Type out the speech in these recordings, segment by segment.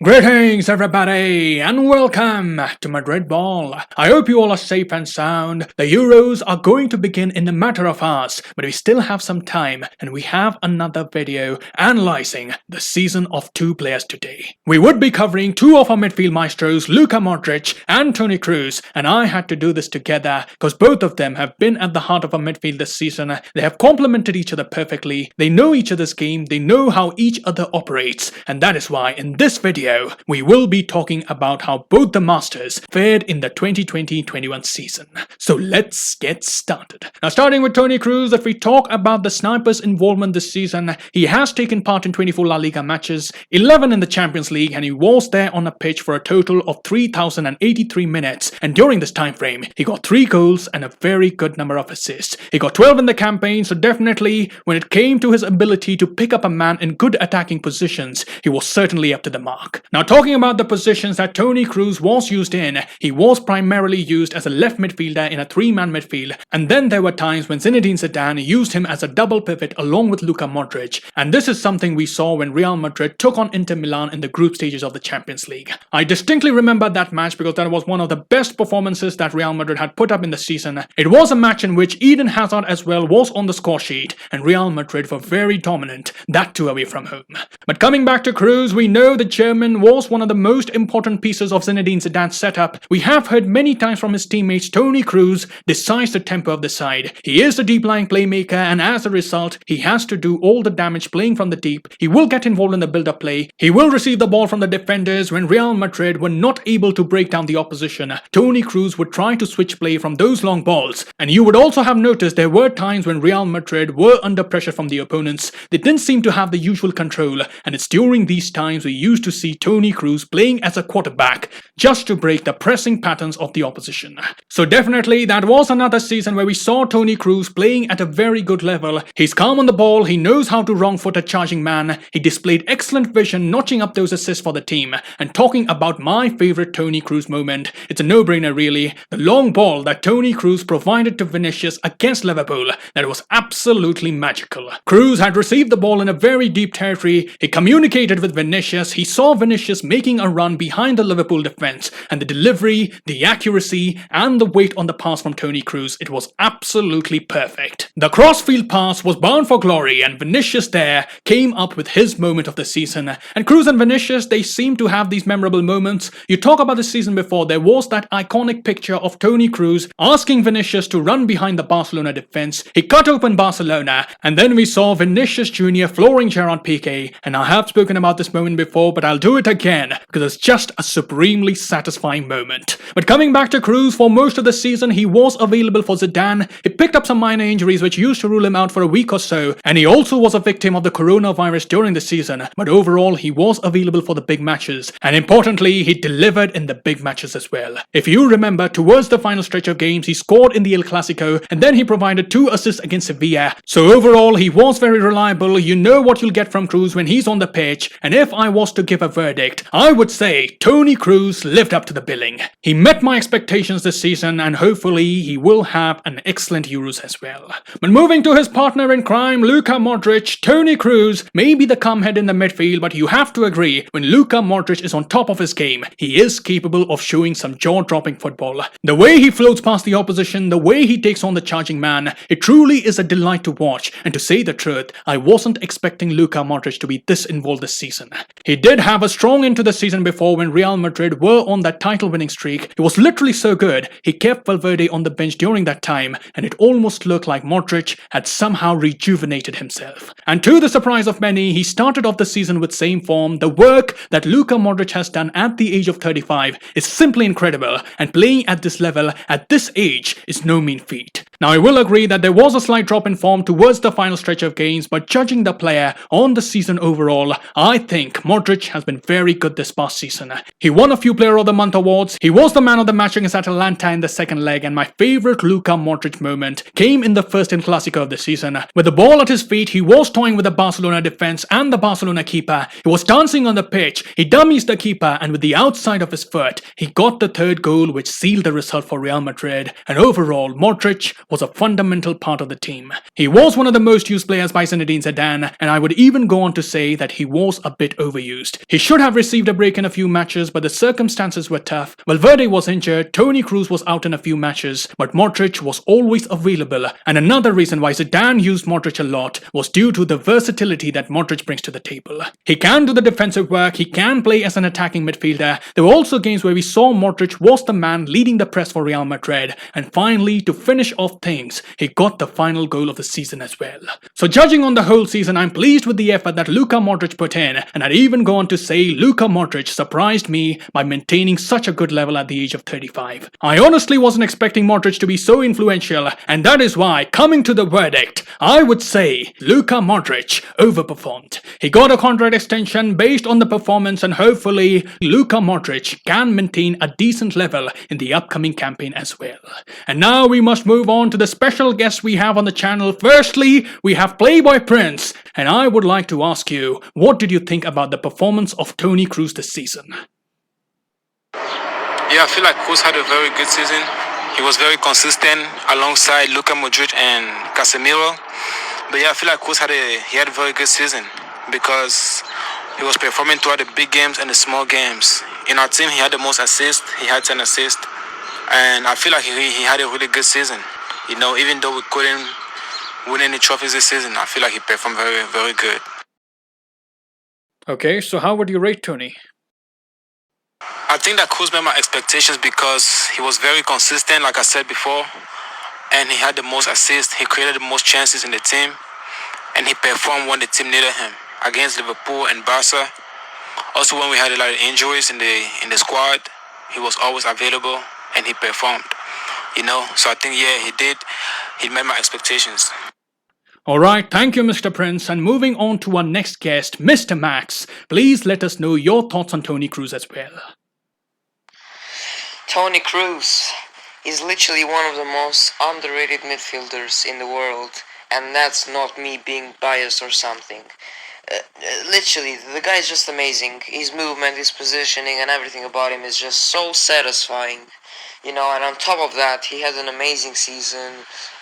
Greetings everybody and welcome to Madrid Ball. I hope you all are safe and sound. The Euros are going to begin in a matter of hours, but we still have some time and we have another video analyzing the season of two players today. We would be covering two of our midfield maestros, Luka Modric and Toni Kroos, and I had to do this together because both of them have been at the heart of our midfield this season. They have complemented each other perfectly. They know each other's game, they know how each other operates, and that is why in this video we will be talking about how both the masters fared in the 2020-21 season. So let's get started. Now starting with Toni Kroos, if we talk about the sniper's involvement this season, he has taken part in 24 La Liga matches, 11 in the Champions League, and he was there on a pitch for a total of 3,083 minutes, and during this time frame he got 3 goals and a very good number of assists. He got 12 in the campaign, so definitely when it came to his ability to pick up a man in good attacking positions, he was certainly up to the mark. Now talking about the positions that Toni Kroos was used in, he was primarily used as a left midfielder in a 3-man midfield, and then there were times when Zinedine Zidane used him as a double pivot along with Luka Modric, and this is something we saw when Real Madrid took on Inter Milan in the group stages of the Champions League. I distinctly remember that match because that was one of the best performances that Real Madrid had put up in the season. It was a match in which Eden Hazard as well was on the score sheet, and Real Madrid were very dominant, that too away from home. But coming back to Kroos, we know the German was one of the most important pieces of Zinedine Zidane's setup. We have heard many times from his teammates Toni Kroos decides the tempo of the side. He is the deep-lying playmaker, and as a result, he has to do all the damage playing from the deep. He will get involved in the build-up play. He will receive the ball from the defenders. When Real Madrid were not able to break down the opposition, Toni Kroos would try to switch play from those long balls. And you would also have noticed there were times when Real Madrid were under pressure from the opponents. They didn't seem to have the usual control, and it's during these times we used to see Toni Kroos playing as a quarterback just to break the pressing patterns of the opposition. So definitely that was another season where we saw Toni Kroos playing at a very good level. He's calm on the ball, he knows how to wrong foot a charging man, he displayed excellent vision notching up those assists for the team. And talking about my favorite Toni Kroos moment, it's a no-brainer really, the long ball that Toni Kroos provided to Vinicius against Liverpool, that was absolutely magical. Kroos had received the ball in a very deep territory, he communicated with Vinicius, he saw Vinicius making a run behind the Liverpool defense, and the delivery, the accuracy, and the weight on the pass from Toni Kroos, it was absolutely perfect. The crossfield pass was bound for glory, and Vinicius there came up with his moment of the season. And Kroos and Vinicius, they seem to have these memorable moments. You talk about the season before, there was that iconic picture of Toni Kroos asking Vinicius to run behind the Barcelona defense. He cut open Barcelona, and then we saw Vinicius Jr. flooring Gerard Piqué, and I have spoken about this moment before, but I'll do it again because it's just a supremely satisfying moment. But coming back to Kroos, for most of the season he was available for Zidane. He picked up some minor injuries which used to rule him out for a week or so, and he also was a victim of the coronavirus during the season, but overall he was available for the big matches, and importantly he delivered in the big matches as well. If you remember, towards the final stretch of games he scored in the El Clasico, and then he provided 2 assists against Sevilla. So overall he was very reliable. You know what you'll get from Kroos when he's on the pitch, and if I was to give a verdict, I would say Toni Kroos lived up to the billing. He met my expectations this season, and hopefully he will have an excellent Euros as well. But moving to his partner in crime, Luka Modric, Toni Kroos may be the calm head in the midfield, but you have to agree, when Luka Modric is on top of his game, he is capable of showing some jaw-dropping football. The way he floats past the opposition, the way he takes on the charging man, it truly is a delight to watch, and to say the truth, I wasn't expecting Luka Modric to be this involved this season. He did have a strong end to the season before when Real Madrid were on that title-winning streak. It was literally so good, he kept Valverde on the bench during that time, and it almost looked like Modric had somehow rejuvenated himself. And to the surprise of many, he started off the season with same form. The work that Luka Modric has done at the age of 35 is simply incredible, and playing at this level, at this age, is no mean feat. Now I will agree that there was a slight drop in form towards the final stretch of games, but judging the player on the season overall, I think Modric has been very good this past season. He won a few Player of the Month awards, he was the man of the match against Atalanta in the second leg, and my favorite Luka Modric moment came in the first El Clasico of the season. With the ball at his feet, he was toying with the Barcelona defense and the Barcelona keeper. He was dancing on the pitch, he dummies the keeper, and with the outside of his foot, he got the third goal which sealed the result for Real Madrid. And overall, Modric was a fundamental part of the team. He was one of the most used players by Zinedine Zidane, and I would even go on to say that he was a bit overused. He should have received a break in a few matches, but the circumstances were tough. Valverde was injured, Toni Kroos was out in a few matches, but Modric was always available, and another reason why Zidane used Modric a lot was due to the versatility that Modric brings to the table. He can do the defensive work, he can play as an attacking midfielder. There were also games where we saw Modric was the man leading the press for Real Madrid, and finally, to finish off things, he got the final goal of the season as well. So judging on the whole season, I'm pleased with the effort that Luka Modric put in, and I'd even go on to say Luka Modric surprised me by maintaining such a good level at the age of 35. I honestly wasn't expecting Modric to be so influential, and that is why, coming to the verdict, I would say Luka Modric overperformed. He got a contract extension based on the performance, and hopefully Luka Modric can maintain a decent level in the upcoming campaign as well. And now we must move on to the special guests we have on the channel. Firstly, we have Playboy Prince, and I would like to ask you, what did you think about the performance of Toni Kroos this season? Yeah, I feel like Kroos had a very good season. He was very consistent alongside Luka Modric and Casemiro. But yeah, I feel like Kroos had a very good season because he was performing throughout the big games and the small games. In our team, he had the most assists. He had 10 assists. And I feel like he had a really good season. You know, even though we couldn't win any trophies this season, I feel like he performed very, very good. Okay, so how would you rate Toni? I think that Kroos met my expectations because he was very consistent, like I said before, and he had the most assists. He created the most chances in the team, and he performed when the team needed him against Liverpool and Barca. Also, when we had a lot of injuries in the squad, he was always available and he performed. You know, so I think he did. He met my expectations. Alright, thank you Mr. Prince, and moving on to our next guest, Mr. Max. Please let us know your thoughts on Toni Kroos as well. Toni Kroos is literally one of the most underrated midfielders in the world, and that's not me being biased or something. Literally, the guy is just amazing. His movement, his positioning, and everything about him is just so satisfying. You know, and on top of that, he had an amazing season,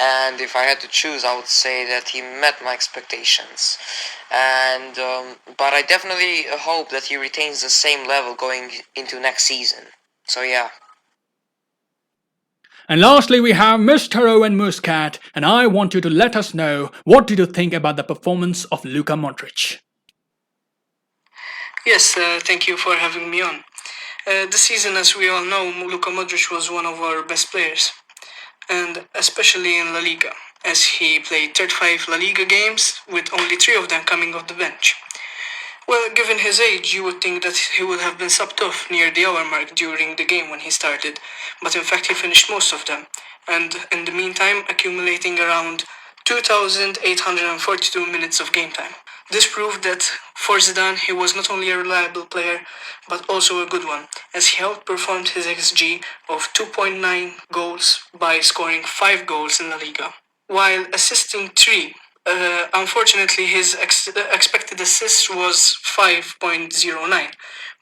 and if I had to choose, I would say that he met my expectations. And but I definitely hope that he retains the same level going into next season. So yeah. And lastly, we have Mr. Owen Muscat, and I want you to let us know, what did you think about the performance of Luka Modric? Yes, thank you for having me on. This season, as we all know, Luka Modric was one of our best players, and especially in La Liga, as he played 35 La Liga games, with only 3 of them coming off the bench. Well, given his age, you would think that he would have been subbed off near the hour mark during the game when he started, but in fact he finished most of them, and in the meantime accumulating around 2,842 minutes of game time. This proved that for Zidane he was not only a reliable player, but also a good one, as he outperformed his XG of 2.9 goals by scoring 5 goals in La Liga, while assisting 3. Unfortunately, his expected assists was 5.09,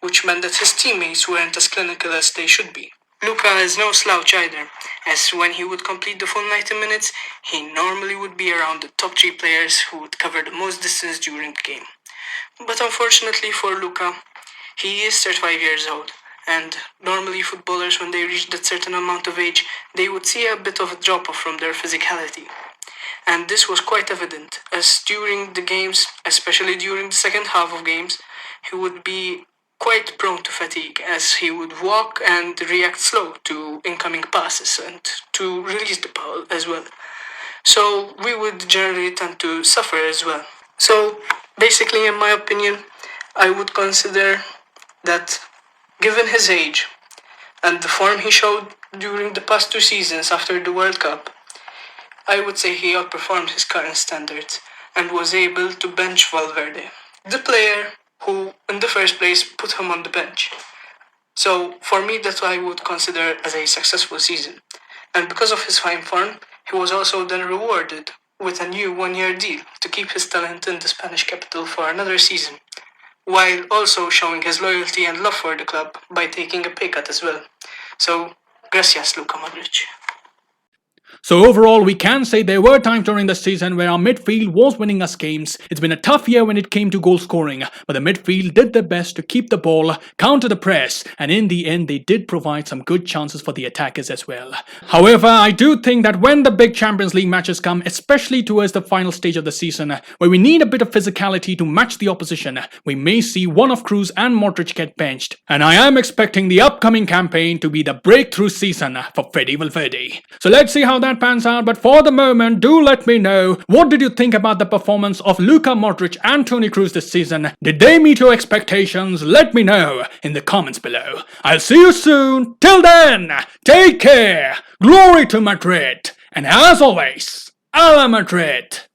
which meant that his teammates weren't as clinical as they should be. Luka is no slouch either, as when he would complete the full 90 minutes, he normally would be around the top 3 players who would cover the most distance during the game. But unfortunately for Luka, he is 35 years old, and normally footballers, when they reach that certain amount of age, they would see a bit of a drop-off from their physicality. And this was quite evident, as during the games, especially during the second half of games, he would be quite prone to fatigue, as he would walk and react slow to incoming passes and to release the ball as well. So we would generally tend to suffer as well. So basically, in my opinion, I would consider that given his age and the form he showed during the past 2 seasons after the World Cup, I would say he outperformed his current standards and was able to bench Valverde, the player who in the first place put him on the bench. So for me, that's what I would consider as a successful season. And because of his fine form, he was also then rewarded with a new 1-year deal to keep his talent in the Spanish capital for another season, while also showing his loyalty and love for the club by taking a pay cut as well. So, gracias, Luka Modric. So overall, we can say there were times during the season where our midfield was winning us games. It's been a tough year when it came to goal scoring, but the midfield did their best to keep the ball, counter the press, and in the end they did provide some good chances for the attackers as well. However, I do think that when the big Champions League matches come, especially towards the final stage of the season, where we need a bit of physicality to match the opposition, we may see one of Kroos and Modric get benched. And I am expecting the upcoming campaign to be the breakthrough season for Fede Valverde. So let's see how that pans out, but for the moment, do let me know, what did you think about the performance of Luka Modric and Toni Kroos this season? Did they meet your expectations? Let me know in the comments below. I'll see you soon. Till then, take care. Glory to Madrid. And as always, a la Madrid.